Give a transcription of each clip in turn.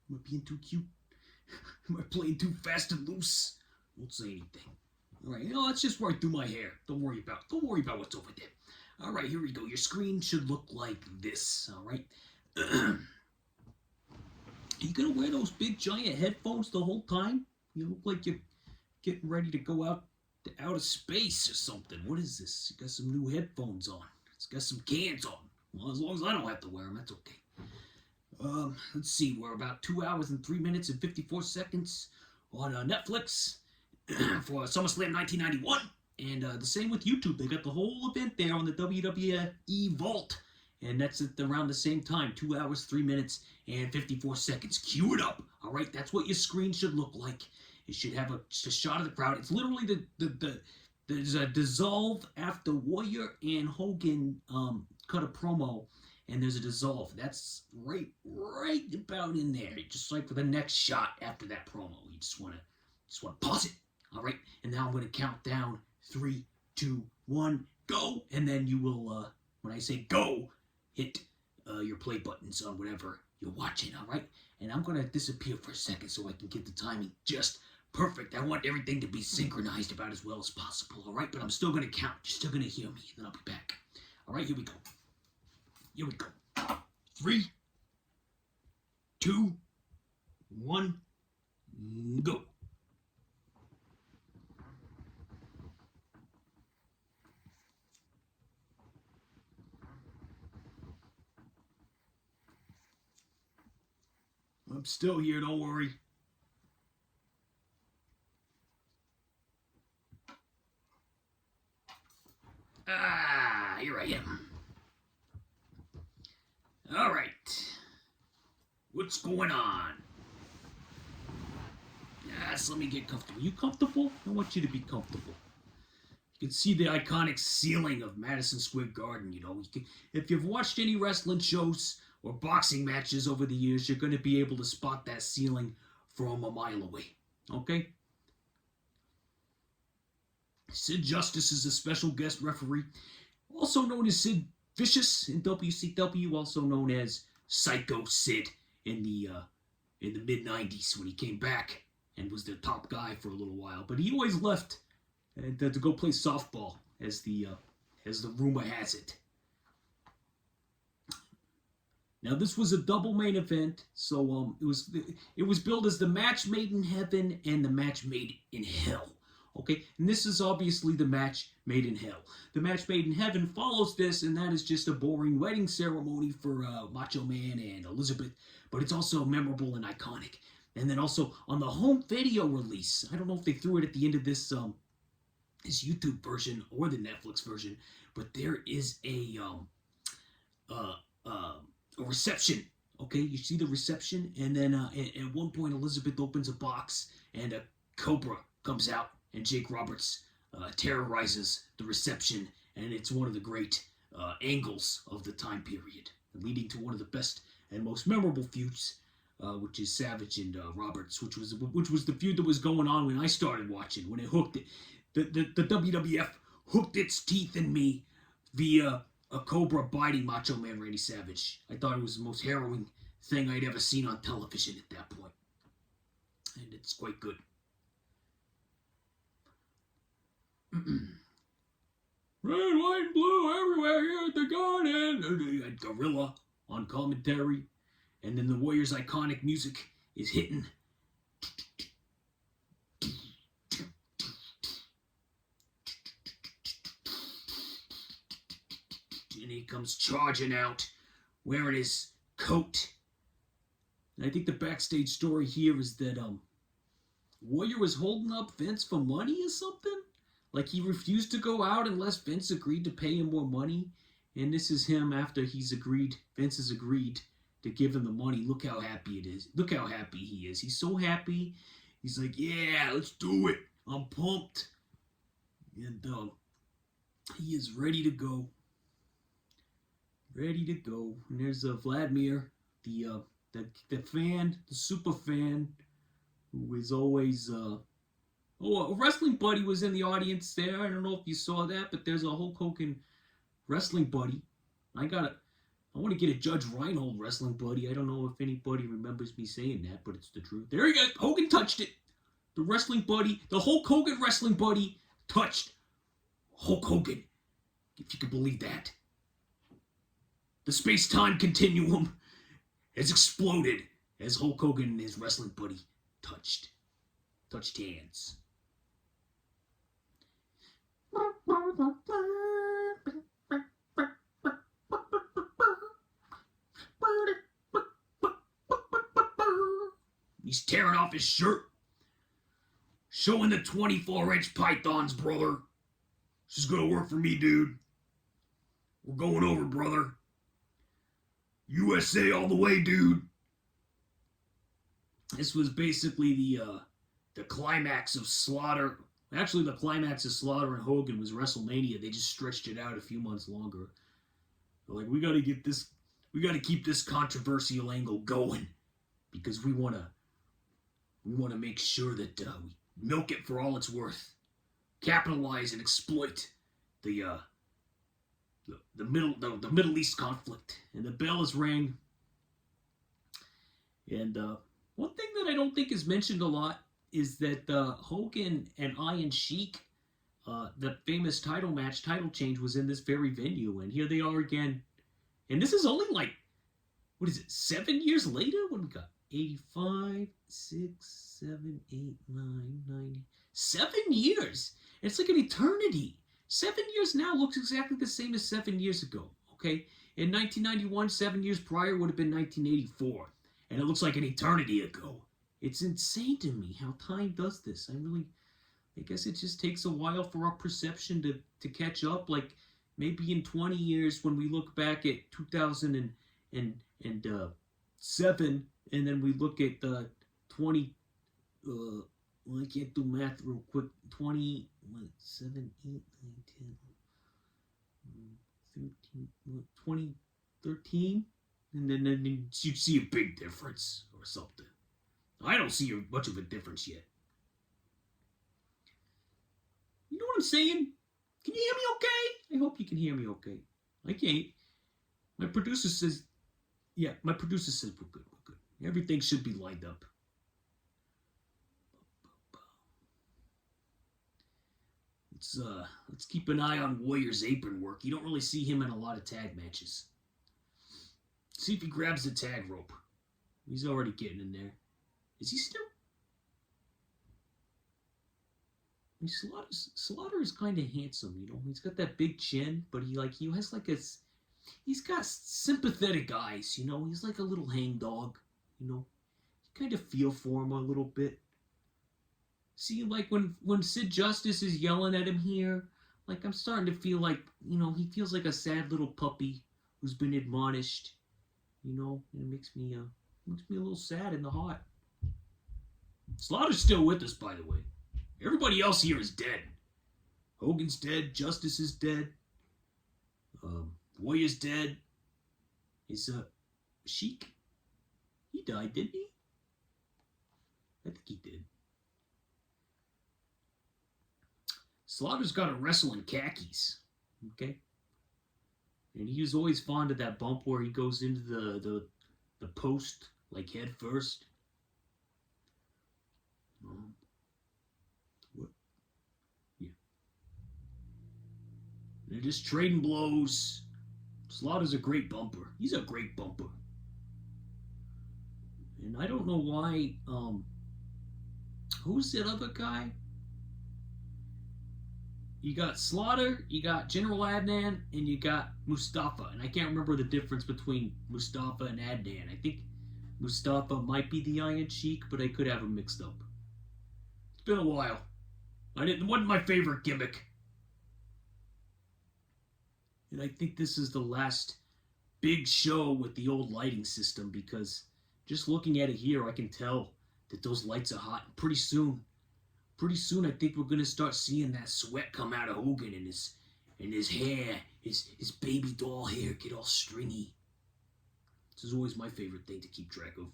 Am I being too cute? Am I playing too fast and loose? Won't say anything. All right, let's just right through my hair. Don't worry about what's over there. All right, here we go. Your screen should look like this. All right. You gonna wear those big giant headphones the whole time? You look like you're getting ready to go out to outer space or something. What is this? You got some new headphones on. It's got some cans on. Well, as long as I don't have to wear them, that's okay. Let's see. We're about 2 hours and 3 minutes and 54 seconds on Netflix for SummerSlam 1991. And the same with YouTube. They got the whole event there on the WWE Vault. And that's at around the same time. 2 hours, 3 minutes, and 54 seconds. Cue it up. All right, that's what your screen should look like. It should have a shot of the crowd. It's literally there's a dissolve after Warrior and Hogan cut a promo, and there's a dissolve. That's right about in there. Just like for the next shot after that promo. You just wanna pause it. All right, and now I'm gonna count down 3, 2, 1, go, and then you will. When I say go, hit your play buttons on whatever you're watching, all right? And I'm going to disappear for a second so I can get the timing just perfect. I want everything to be synchronized about as well as possible, all right? But I'm still going to count. You're still going to hear me, and then I'll be back. All right, here we go. Here we go. 3, 2, 1, go. I'm still here, don't worry. Here I am. All right. What's going on? Yes, let me get comfortable. You comfortable? I want you to be comfortable. You can see the iconic ceiling of Madison Square Garden, you know. If you've watched any wrestling shows or boxing matches over the years, you're going to be able to spot that ceiling from a mile away. Okay? Sid Justice is a special guest referee, also known as Sid Vicious in WCW, also known as Psycho Sid in the mid-90s when he came back and was their top guy for a little while. But he always left to go play softball, as the rumor has it. Now this was a double main event, so it was billed as the match made in heaven and the match made in hell. Okay, and this is obviously the match made in hell. The match made in heaven follows this, and that is just a boring wedding ceremony for Macho Man and Elizabeth, but it's also memorable and iconic. And then also on the home video release, I don't know if they threw it at the end of this YouTube version or the Netflix version, but there is a reception. Okay, you see the reception, and then at one point Elizabeth opens a box and a cobra comes out, and Jake Roberts terrorizes the reception, and it's one of the great angles of the time period, leading to one of the best and most memorable feuds, which is Savage and Roberts, which was the feud that was going on when I started watching, when it hooked it. The WWF hooked its teeth in me via a cobra biting Macho Man Randy Savage. I thought it was the most harrowing thing I'd ever seen on television at that point. And it's quite good. Red, white, and blue everywhere here at the Garden. You had Gorilla on commentary. And then the Warriors' iconic music is hitting. And he comes charging out, wearing his coat. And I think the backstage story here is that Warrior was holding up Vince for money or something. Like he refused to go out unless Vince agreed to pay him more money. And this is him after Vince has agreed to give him the money. Look how happy it is. Look how happy he is. He's so happy. He's like, yeah, let's do it. I'm pumped. And he is ready to go. Ready to go. And there's Vladimir, the fan, the super fan, who is always a wrestling buddy was in the audience there. I don't know if you saw that, but there's a Hulk Hogan wrestling buddy. I got I want to get a Judge Reinhold wrestling buddy. I don't know if anybody remembers me saying that, but it's the truth. There you go. Hogan touched it. The wrestling buddy, the Hulk Hogan wrestling buddy, touched Hulk Hogan. If you can believe that. The space-time continuum has exploded as Hulk Hogan and his wrestling buddy touched hands. He's tearing off his shirt, showing the 24-inch pythons, brother. This is gonna work for me, dude. We're going over, brother. USA all the way, dude. This was basically the climax of Slaughter. Actually, the climax of Slaughter and Hogan was WrestleMania. They just stretched it out a few months longer. They're like, we gotta keep this controversial angle going because we wanna make sure that we milk it for all it's worth, capitalize and exploit the Middle East conflict. And the bell is rang. And one thing that I don't think is mentioned a lot is that Hogan and Iron Sheik, the famous title change was in this very venue. And here they are again. And this is only like, 7 years later? When we got 85, 6, 7, 8, 9, 90. 7 years! It's like an eternity. 7 years now looks exactly the same as 7 years ago, okay? In 1991, 7 years prior would have been 1984. And it looks like an eternity ago. It's insane to me how time does this. I guess it just takes a while for our perception to catch up. Like, maybe in 20 years when we look back at 2007, and then we look at 20, I can't do math real quick, 20, 7, 8, 9, 10, 13, 2013, and then you'd see a big difference or something. I don't see much of a difference yet. You know what I'm saying? Can you hear me okay? I hope you can hear me okay. I can't. My producer says we're good. Everything should be lined up. Let's keep an eye on Warrior's apron work. You don't really see him in a lot of tag matches. See if he grabs the tag rope. He's already getting in there. Is he still? I mean, Slaughter is kind of handsome, you know. He's got that big chin, but he has like he's got sympathetic eyes, you know. He's like a little hangdog, you know. You kind of feel for him a little bit. See, like when Sid Justice is yelling at him here, like I'm starting to feel like, you know, he feels like a sad little puppy who's been admonished, you know. And it makes me a little sad in the heart. Slaughter's still with us, by the way. Everybody else here is dead. Hogan's dead. Justice is dead. Warrior's dead. Is Sheik? He died, didn't he? I think he did. Slaughter's got to wrestle in khakis. Okay? And he was always fond of that bump where he goes into the post, like head first. What? Yeah. They're just trading blows. Slaughter's a great bumper. He's a great bumper. And I don't know why, who's that other guy? You got Slaughter, you got General Adnan, and you got Mustafa. And I can't remember the difference between Mustafa and Adnan. I think Mustafa might be the Iron Sheik, but I could have them mixed up. It's been a while. It wasn't my favorite gimmick. And I think this is the last big show with the old lighting system, because just looking at it here, I can tell that those lights are hot. And pretty soon, I think we're going to start seeing that sweat come out of Hogan, and his hair, his baby doll hair get all stringy. This is always my favorite thing to keep track of.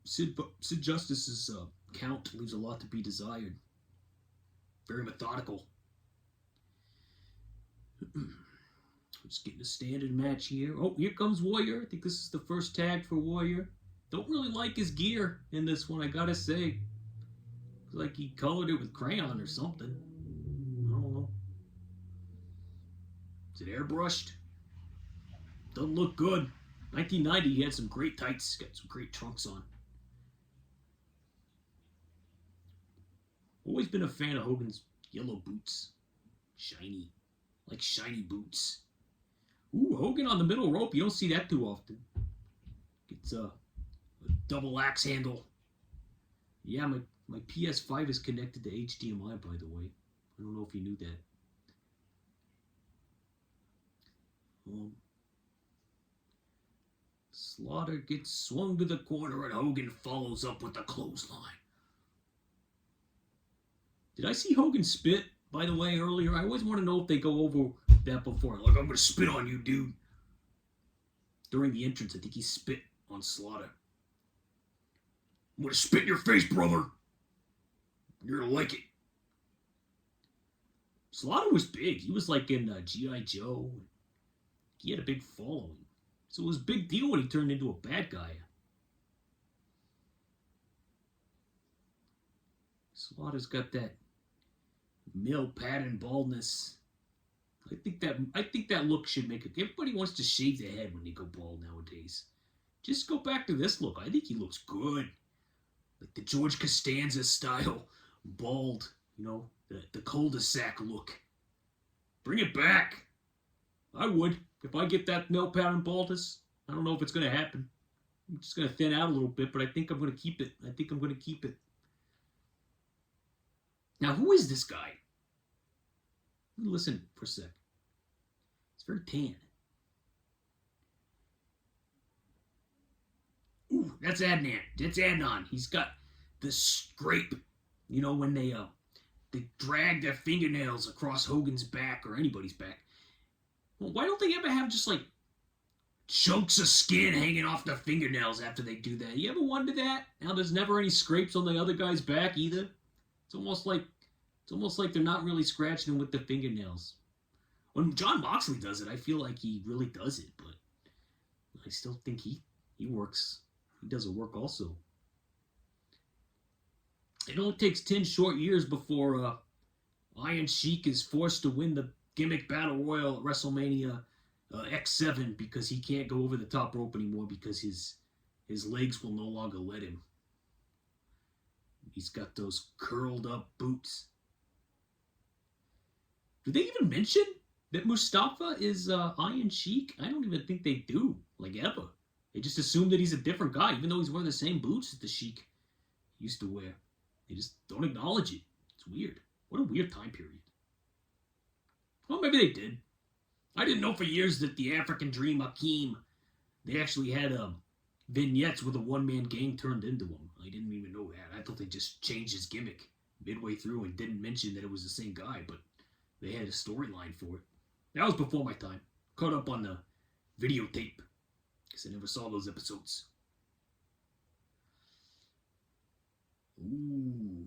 Sid Justice's count leaves a lot to be desired. Very methodical. Just getting a standard match here. Oh, here comes Warrior. I think this is the first tag for Warrior. Don't really like his gear in this one, I gotta say. Looks like he colored it with crayon or something. I don't know. Is it airbrushed? Doesn't look good. 1990, he had some great tights. Got some great trunks on. Always been a fan of Hogan's yellow boots. Shiny. Like shiny boots. Ooh, Hogan on the middle rope. You don't see that too often. It's a double axe handle. Yeah, my PS5 is connected to HDMI, by the way. I don't know if you knew that. Slaughter gets swung to the corner and Hogan follows up with the clothesline. Did I see Hogan spit, by the way, earlier? I always want to know if they go over that before. Like, I'm going to spit on you, dude. During the entrance, I think he spit on Slaughter. I'm going to spit in your face, brother. You're going to like it. Slaughter was big. He was like in G.I. Joe. He had a big following. So it was a big deal when he turned into a bad guy. Slaughter's got that male pattern baldness. I think that look should make it. Everybody wants to shave their head when they go bald nowadays. Just go back to this look. I think he looks good. Like the George Costanza style. Bald. You know, the cul-de-sac look. Bring it back. I would. If I get that male pattern baldness, I don't know if it's going to happen. I'm just going to thin out a little bit, but I think I'm going to keep it. Now, who is this guy? Listen for a sec. It's very tan. Ooh, that's Adnan. That's Adnan. He's got the scrape. You know, when they drag their fingernails across Hogan's back or anybody's back. Well, why don't they ever have just like chunks of skin hanging off their fingernails after they do that? You ever wonder that? Now there's never any scrapes on the other guy's back either. It's almost like they're not really scratching him with the fingernails. When John Moxley does it, I feel like he really does it, but I still think he works. He does a work also. It only takes 10 short years before Iron Sheik is forced to win the gimmick battle royal at WrestleMania X7 because he can't go over the top rope anymore because his legs will no longer let him. He's got those curled up boots. Do they even mention that Mustafa is Iron Sheik? I don't even think they do, like ever. They just assume that he's a different guy, even though he's wearing the same boots that the Sheik used to wear. They just don't acknowledge it. It's weird. What a weird time period. Well, maybe they did. I didn't know for years that the African Dream Hakeem, they actually had vignettes with a one-man gang turned into him. I didn't even know that. I thought they just changed his gimmick midway through and didn't mention that it was the same guy, but they had a storyline for it. That was before my time. Caught up on the videotape because I never saw those episodes. Ooh.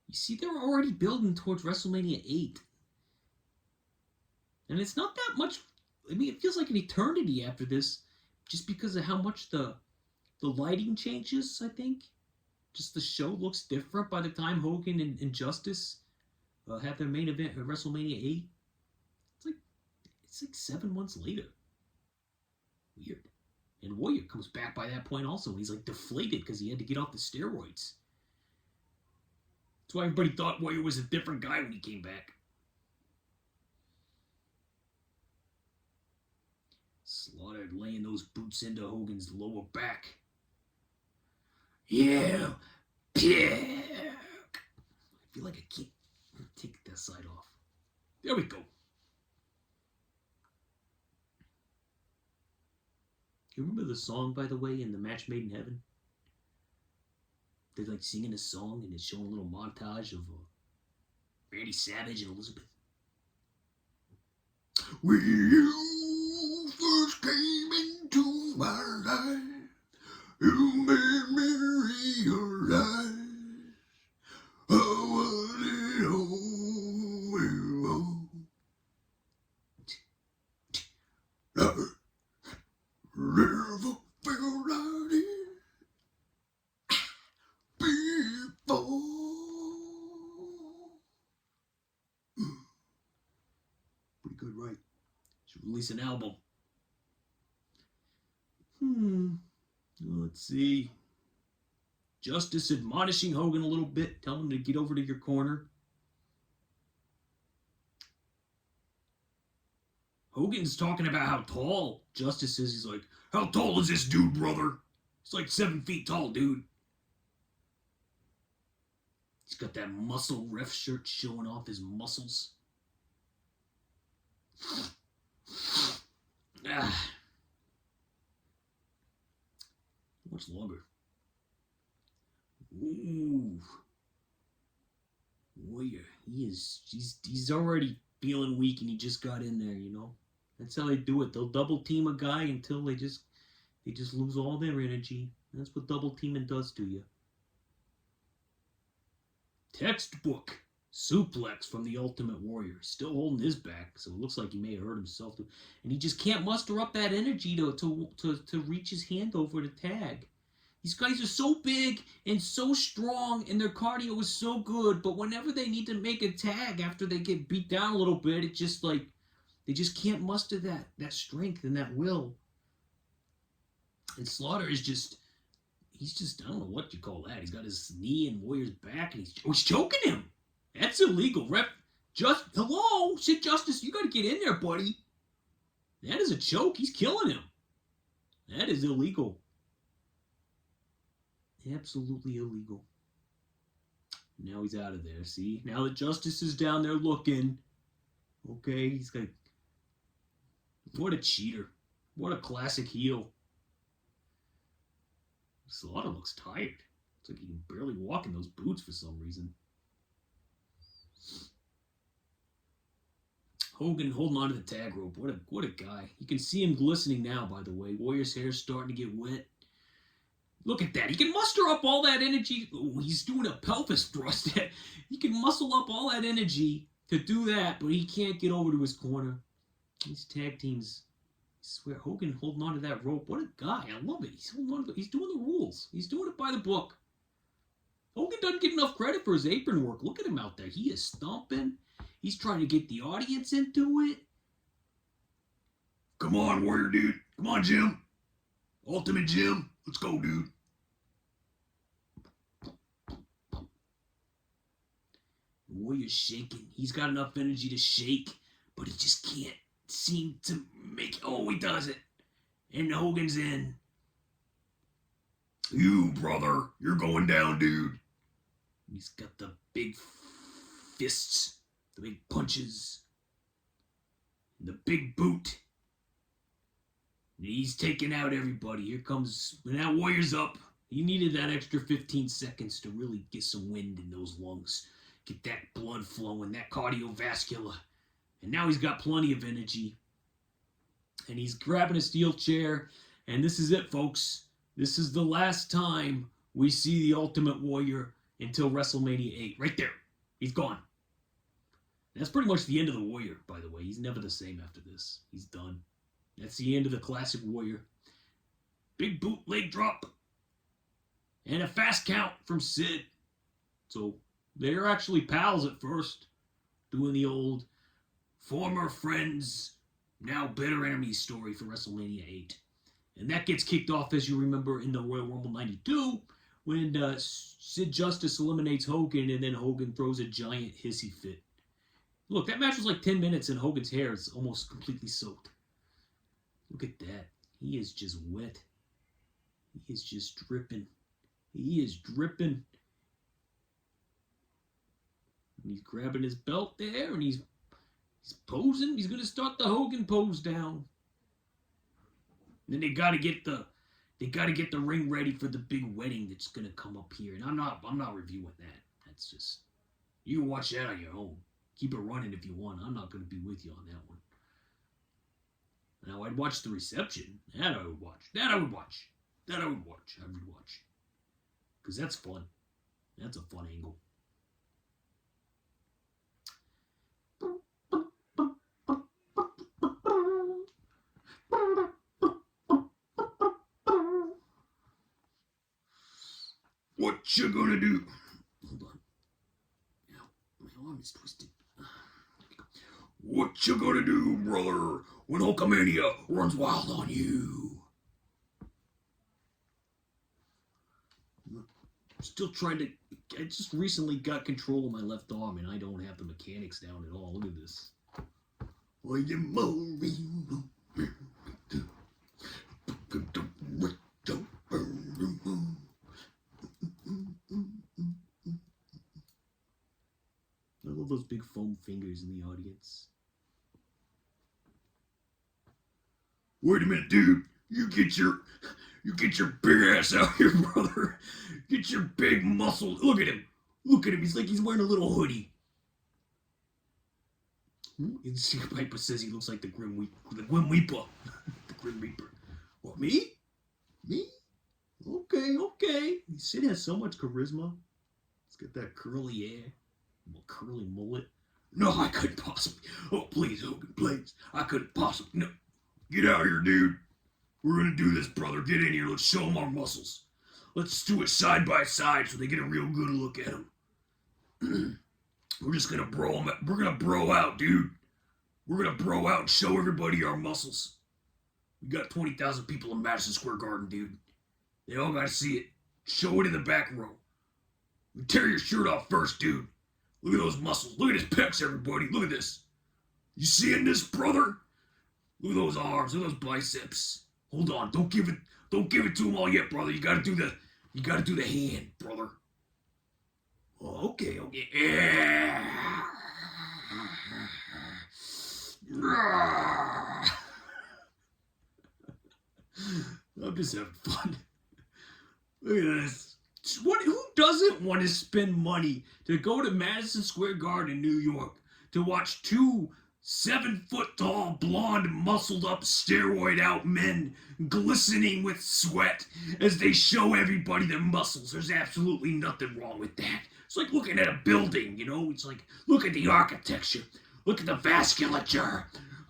You see, they're already building towards WrestleMania 8. And it's not that much. I mean, it feels like an eternity after this just because of how much the lighting changes, I think. Just the show looks different by the time Hogan and Justice have their main event at WrestleMania 8. It's like 7 months later. Weird. And Warrior comes back by that point also. And he's like deflated because he had to get off the steroids. That's why everybody thought Warrior was a different guy when he came back. Slaughter laying those boots into Hogan's lower back. Yeah. I feel like I can't take that side off. There we go. You remember the song, by the way, in The Match Made in Heaven? They're like singing a song and it's showing a little montage of Randy Savage and Elizabeth. When you first came into my life, you made me realize I was it all. Never felt like it before. Pretty good, right? Should release an album. Let's see. Justice admonishing Hogan a little bit, telling him to get over to your corner. Hogan's talking about how tall Justice is. He's like, how tall is this dude, brother? He's like 7 feet tall, dude. He's got that muscle ref shirt showing off his muscles. Much longer. Ooh. Warrior. He's already feeling weak and he just got in there, you know. That's how they do it. They'll double team a guy until they just lose all their energy. That's what double teaming does to you. Textbook suplex from the Ultimate Warrior. Still holding his back, so it looks like he may have hurt himself. And he just can't muster up that energy to reach his hand over to tag. These guys are so big and so strong, and their cardio is so good, but whenever they need to make a tag after they get beat down a little bit, it just like, they just can't muster that strength and that will. And Slaughter is just, he's just, I don't know what you call that. He's got his knee in Warrior's back, and he's choking him. That's illegal. Ref, hello? Sid Justice, you got to get in there, buddy. That is a choke. He's killing him. That is illegal. Absolutely illegal. Now he's out of there, see? Now that Justice is down there looking. Okay, he's like, what a cheater. What a classic heel. Slaughter looks tired. It's like he can barely walk in those boots for some reason. Hogan holding onto the tag rope. What a guy. You can see him glistening now, by the way. Warrior's hair's starting to get wet. Look at that. He can muster up all that energy. Oh, he's doing a pelvis thrust. He can muscle up all that energy to do that, but he can't get over to his corner. These tag teams, I swear, Hogan holding on to that rope. What a guy. I love it. He's holding on to he's doing the rules. He's doing it by the book. Hogan doesn't get enough credit for his apron work. Look at him out there. He is stomping. He's trying to get the audience into it. Come on, Warrior dude. Come on, Jim. Ultimate Jim. Let's go, dude. Warrior's shaking. He's got enough energy to shake, but he just can't seem to make it. Oh, he does it. And Hogan's in. You, brother. You're going down, dude. He's got the big fists, the big punches, and the big boot. And he's taking out everybody. Here comes, when that Warrior's up, he needed that extra 15 seconds to really get some wind in those lungs. Get that blood flowing, that cardiovascular. And now he's got plenty of energy. And he's grabbing a steel chair. And this is it, folks. This is the last time we see the Ultimate Warrior until WrestleMania 8. Right there. He's gone. That's pretty much the end of the Warrior, by the way. He's never the same after this. He's done. That's the end of the classic Warrior. Big boot leg drop. And a fast count from Sid. So they're actually pals at first. Doing the old former friends, now bitter enemies story for WrestleMania 8. And that gets kicked off, as you remember, in the Royal Rumble 92, when Sid Justice eliminates Hogan, and then Hogan throws a giant hissy fit. Look, that match was like 10 minutes, and Hogan's hair is almost completely soaked. Look at that. He is just wet. He is just dripping. He is dripping. And he's grabbing his belt there, and he's posing. He's going to start the Hogan pose down. And then they got to get the ring ready for the big wedding that's going to come up here. And I'm not reviewing that. That's just, you can watch that on your own. Keep it running if you want. I'm not going to be with you on that one. Now, I'd watch the reception. That I would watch. I would watch. Because that's fun. That's a fun angle. What you gonna do? Hold on. Ow, my arm is twisted. What you gonna do, brother, when Hulkamania runs wild on you? Still trying to... I just recently got control of my left arm, and I don't have the mechanics down at all. Look at this. I love those big foam fingers in the audience. Wait a minute, dude. You get your big ass out here, brother. Get your big muscle. Look at him. Look at him. He's like he's wearing a little hoodie. And Piper says he looks like the Grim Reaper. The Grim Reaper. The Grim Reaper. What, me? Me? Okay. Sid has so much charisma. He's got that curly hair. Curly mullet. No, I couldn't possibly. Oh, please, Hogan, please. I couldn't possibly. No. Get out here, dude. We're gonna do this, brother. Get in here. Let's show them our muscles. Let's do it side by side so they get a real good look at them. We're just gonna bro them. We're gonna bro out, dude. We're gonna bro out and show everybody our muscles. We got 20,000 people in Madison Square Garden, dude. They all gotta see it. Show it in the back row. You tear your shirt off first, dude. Look at those muscles. Look at his pecs, everybody. Look at this. You seeing this, brother? Look at those arms. Look at those biceps. Hold on. Don't give it to him all yet, brother. You gotta do the hand, brother. Oh, okay. Yeah. I'm just having fun. Look at this. Who doesn't want to spend money to go to Madison Square Garden in New York to watch two 7-foot-tall, blonde, muscled-up, steroid-out men glistening with sweat as they show everybody their muscles? There's absolutely nothing wrong with that. It's like looking at a building, you know? It's like, look at the architecture. Look at the vasculature.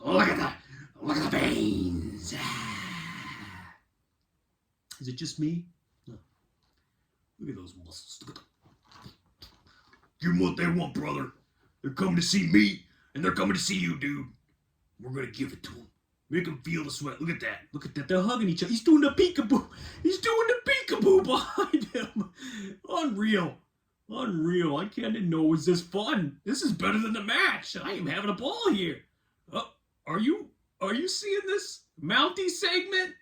Look at the veins. Is it just me? No. Look at those muscles. Look at them. Give them what they want, brother. They're coming to see me, and they're coming to see you, dude. We're going to give it to them. Make them feel the sweat. Look at that. Look at that. They're hugging each other. He's doing the peekaboo. He's doing the peekaboo behind him. Unreal. I can't know. Is this fun? This is better than the match. I am having a ball here. Are you seeing this Mountie segment?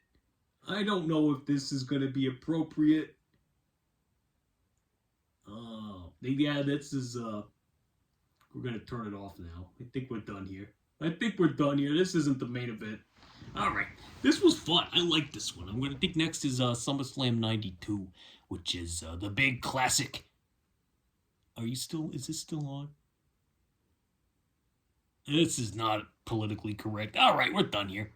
I don't know if this is going to be appropriate. Yeah, this is, we're going to turn it off now. I think we're done here. This isn't the main event. All right. This was fun. I like this one. I'm going to think next is SummerSlam 92, which is the big classic. Is this still on? This is not politically correct. All right, we're done here.